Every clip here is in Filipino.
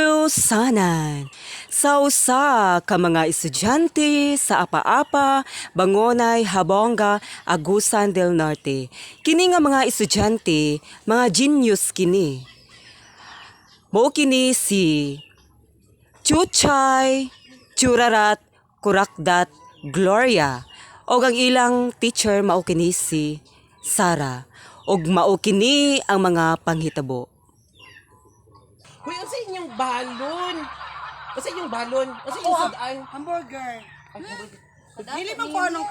Handusanan sa usa ka mga estudyante sa Apa-Apa, Bangonay, Habonga, Agusan del Norte. Kini nga mga estudyante, mga genius kini. Mao kini si Chuchay, Churarat, Kurakdat, Gloria. Og ang ilang teacher mao kini si Sara. Og mao kini ang mga panghitabo. Hoy, unsa inyong balon? Unsa inyong balon? Unsa inyong sudan? Hamburger. Ay, hamburger. Dili man ko anong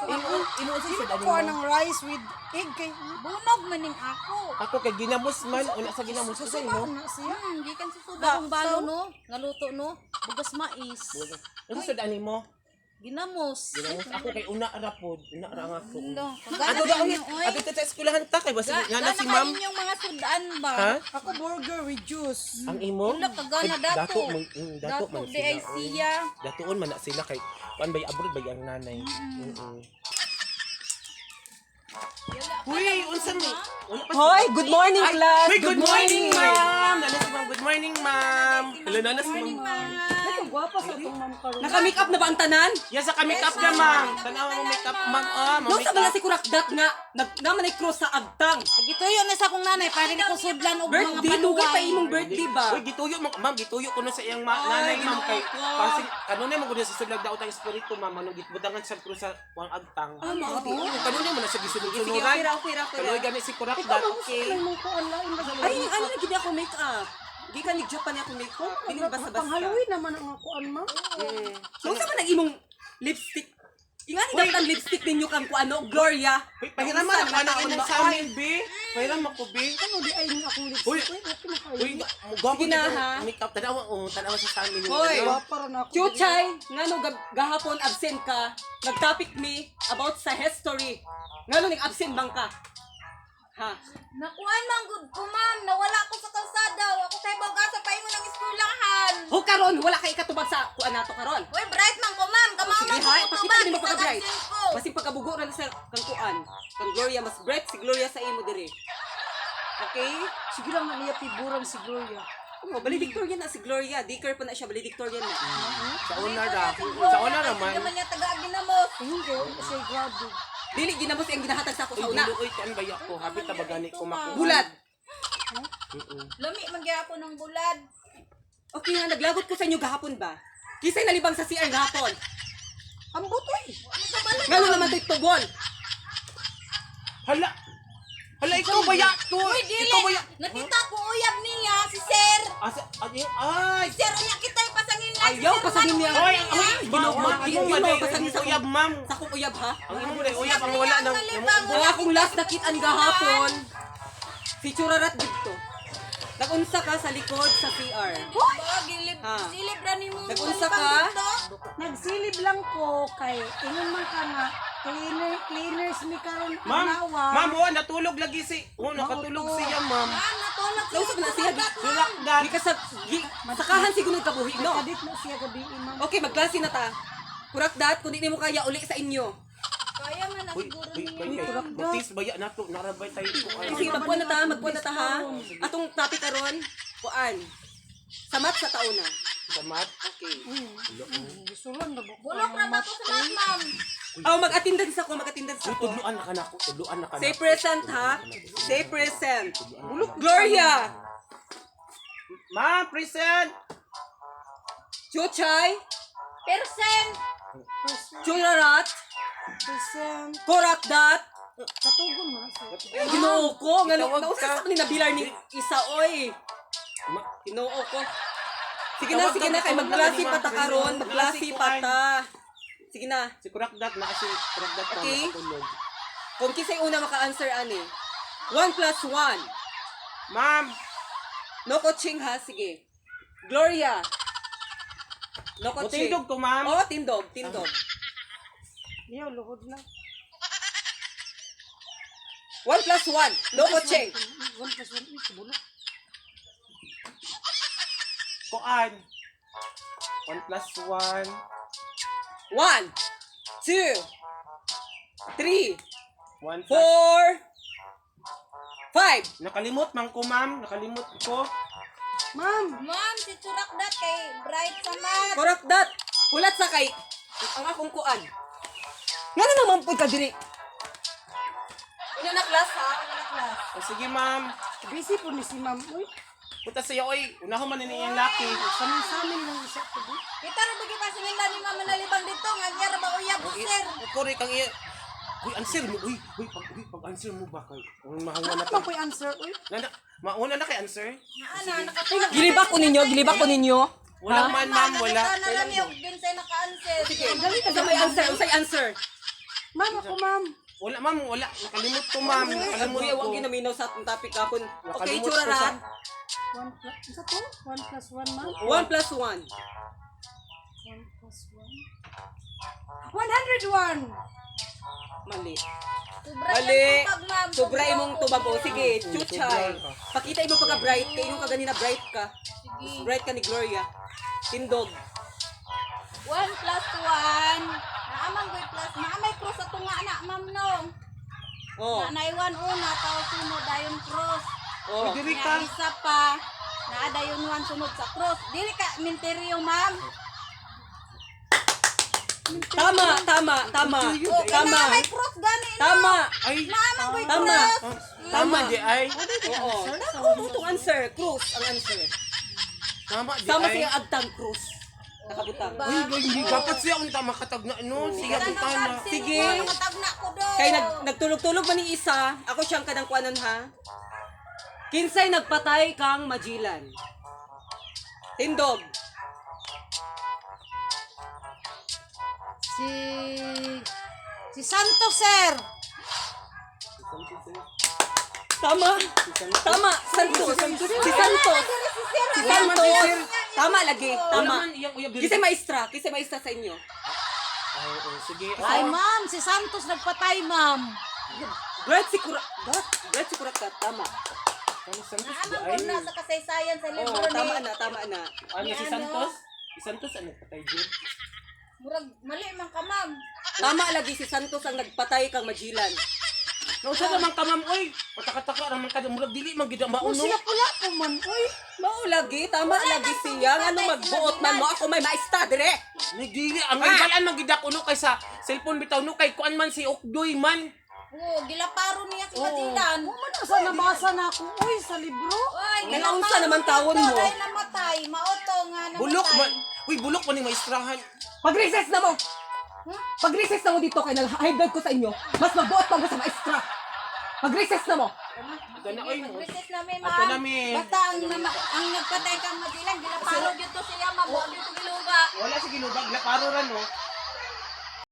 Inuunsa dili sudan man ko mo? anong rice with egg kay bunog maning ako. Ako kay ginamos man, una sa ginamos sa Susuba ino. na siya. Gikan sa sudan ang balo no, nga luto no, bugas mais. Unsa sudan nimo? Ginamos. Ginamos ako kay una ra pod, una ra nga ako. Ando, Ato daw ni, ato sa eskwelahan ta kay basi nga si ma'am. yung mga sudan ba? Ha? Ako burger with juice. Ang imo? Wala kagana Ay, dato. dato man Dato di ay sila. siya. Datoon man na sila kay kuan bay abroad bay ang nanay. Uy, unsa ni? Wala pa Hoy, good morning Ay, class. Uy, good morning, ma'am. Nana si ma'am. Good morning, ma'am. Hello, nana si ma'am. Ay, gwapa sa itong ma'am karon. Naka-make up na ba ang tanan? Yes, sa make-up na, ma'am. Tanawa mo make-up, ma'am. Oh, No sa make-up. bala si Kurakdat nga naman ay cross sa agtang. Gituyo na sa akong nanay para di ko sudlan og mga Birthday dugay pa paluway. imong birthday ba? Uy, gituyo mo, ma'am. Gituyo ko na sa iyang nanay, ma'am. Kay, kasi, kanunay mo gud sa sulag daw tang espiritu, ma'am. Ano, gitbudangan sa krus sa wang agtang. Kanunay mo na sa gisunog-sunugan. Okay. Kaloy gani si Kurakdat. Okay. Ay, mong ko online ba? Ay, ano na gid ako make up? Di ka ni Japan ako make up. Dili basta-basta. Pang Halloween naman ang kuan ma'am. So sa man ang imong lipstick? Ingani dapat ang lipstick ninyo kang kuano, Gloria. Uy, pahiraman ang anak imong sa amin, be. Pahiram ako, be. Ano di ay nga akong Uy. lipstick? Uy, makayo. Uy, gwapo Sige na, dito. ha? Make-up. Tanawa sa amin. Hoy. Gwapa ra na ako. Chuchay, ngano gahapon absent ka? Nag-topic me about sa history. Ngano ning absent bang ka? Ha? Nakuan man gud ko ma'am, nawala ko sa kalsada. Ako kay bawga sa paingon ng eskwelahan. Ho karon wala kay katubag sa kuan nato karon. Uy, bright man ko ma'am, kamao Sige man ha, ko pakita ni mo sa pagka-bright. absent ko. Basi pagkabugo ra sa kang kuan. Kang Gloria mas bright si Gloria sa imo diri. Okay? Sige lang na niya figurang si Gloria. Oh, valedictorian na si Gloria. Diker pa na siya valedictorian na. Sa una ra. Sa una naman. Hindi man niya taga ginamos. Ay, hindi kasi grabe. Dili ginamos ang ginahatag sa ako Uy, sa una. dilo, uy, kan baya ko. Habit na bagani ko makuha. Bulat. Lami man gyud ako ng bulad. Okay ha, naglagot ko sa inyo gahapon ba? Kisay nalibang sa CR gahapon. Ang butoy. Ngano naman to'y tubol? Hala. Hala, ikaw baya to. Uy, dili. Ikaw baya. Nakita ko uyab niya si Sir. Asa, ay. Sir, unya kita pasangin lang. Ayaw, pasangin niya. Hoy, ang Ginawa, pasangin sa uyab, ma'am. Sa akong uyab ha? Ang imo mo uyab ang wala nang. Ang akong last nakitaan gahapon, si Churarat dito. Nagunsa ka sa likod sa CR. Gilib, Ha. silib ra nimo. Nagunsa ka? Nagsilib lang ko kay ingon man ka nga cleaners mi karon Ma'am, adlaw. ma'am, oh, natulog lagi si. Oh, nakatulog siya, ma'am. Natulog Nausap na siya. Surakdat. Di ka sa... Sakahan siguro kabuhi, no? Kadit na siya gabi ma'am. Okay, magklase na ta. Kurakdat, kung di mo kaya uli sa inyo. Kaya man na Uy, siguro uy, niya. uy, butis baya nato, narabay tayo ko. Sige, magpuan na ta, ha. Atong topic karon, kuan. Samat sa tauna. Sa mat. Okay. Gisulan na ba? Bulok ra ba ko sa mat, ma'am? Oh, mag-attendance ako, mag-attendance Uy, ako. tudluan na ka na ko, tudluan na ka na. Say present, ha? Say present. Gloria! Ma'am, present. Chuchay! Percent. Churarat! Percent. Korakdat! Katugon na siya. Ginoo ko! Nga Tawag nausa ka. sa ni nabilar ni isa, oy! Ginoo ko. Sige na, sige na. Kay magklase pa ta karon. Magklase pa ta. Sige na. Si Kurakdat na kasi Kurakdat pa Okay. nakatulog. Kung kisay una maka-answer, ani. 1 plus 1. Ma'am, No coaching, ha? Sige. Gloria. No coaching. mutindog ko, ma'am. Oh, tindog. Tindog. Yaw luhod na. 1 plus 1. No coaching. 1 plus 1 is bulok. Kuan. 1 plus 1. 1, 2, 3, 1 plus... 4, 5. Nakalimot man ko, ma'am. Nakalimot ko. Ma'am. Ma'am, si Churakdat kay Bright sa mat. Correct that. Hulat sa kay ang akong kuan. Nga naman po ka diri. Una na class ha, una na class. Oh, sige ma'am. Busy po ni si ma'am. Uy, Punta sa'yo, oy. Unahon man niyang laki. samin lang isa po. Kita rin bagi pa sinila ni Mama nalibang dito. Nga niya ba uyab ko, sir. Kore kang iya. Uy, answer mo. Uy, pag answer mo ba kay? Ang mahawa na Ano to. pa po yung answer? Uy, Mauna na kay answer? Ana, nakatuwa. Gilibak ko ninyo. Wala man ma'am, wala. Nakita na lang yung Vincent naka-answer. Sige. Sa may answer, unsay answer. ma'am ako ma'am. Wala ma'am, wala. Nakalimot ko ma'am. Nakalimot Kuya, ko. wag ginaminaw sa atong topic kapon. Okay, Nakalimot tsura ko sa- rat. 1 plus, isa to? 1 plus 1 ma'am? 1 plus 1. 1 plus 1. 101! Mali. Sobra Mali. yung tubag, ma'am. Sobra imong tubag o. Sige, Sobra chuchay. ka. Pakita imo pagka bright kay imo ka ganina bright ka. Sige. Bright ka ni Gloria. Tindog. 1 plus 1. Naamang goy plus. Naamay cross sa tunga na, ma'am no. Oh. Nanaywan una, tao sunod dayon cross. Oh. Uy, diri Nga ka. isa pa. Naada yun one sunod sa cross. Dili ka minteryo, ma'am. Tama. O, Tama. may cross gani no. Tama. Ay. Naamang goy Tama. cross. Tama di ay. Oo. Tama itong answer. Cruz ang answer. Tama di Sama ay. siya agtang cruz. Nakabutang. Uy, hindi dapat siya ang makatag na ano. Sige, punta na. Sige. Nakatagna ko do. Kay nagtulog-tulog man ni isa, ako siyang kanang kuanan ha. Kinsay nagpatay kang Majilan. Tindog. Si Santos, sir! Tama. Santos. Si Santos. Si Santos. Tama lagi. Tama. Kisay maestra sa inyo. Oo, sige. Ay, ma'am, si Santos nagpatay, ma'am. Bright si Kurak ka. Tama. Ano Santos di Naamang ay? goy na sa kasaysayan sa libro Oo, tama ni. na. Ano si Santos? Si Santos ano patay din? Murag mali man ka, ma'am. Tama lagi si Santos ang nagpatay kang Majilan. Nausa naman ka ma'am, oy. Pataka-taka naman ka murag dili man gid O mauno. sila pula po man, uy. Mao lagi, tama lagi siya. Ano magbuot man mo ako may maestra dire. Ni dili ang ibalan man gid ako no kaysa cellphone bitaw no kay kuan man si Okdoy man. Oo, gilaparo niya si Majilan. Kuman na sa nabasa na ako, uy, sa libro. Oy, Nalaunsa naman tawon mo. Dahil namatay, maoto nga namatay. Bulok man. Uy, bulok man ni maestrahan. Pag-recess na mo. Pag-recess na mo dito kay nag-high blood ko sa inyo. Mas mabuot pa mo sa maestra. Pag-recess na mo. Ito na oy. Mag-recess namin, Ato ma'am. namin. Basta ang nagpatay kang Majilan, gilaparo dito siya, mabuot dito giluga. Wala sige lubag laparo ra no.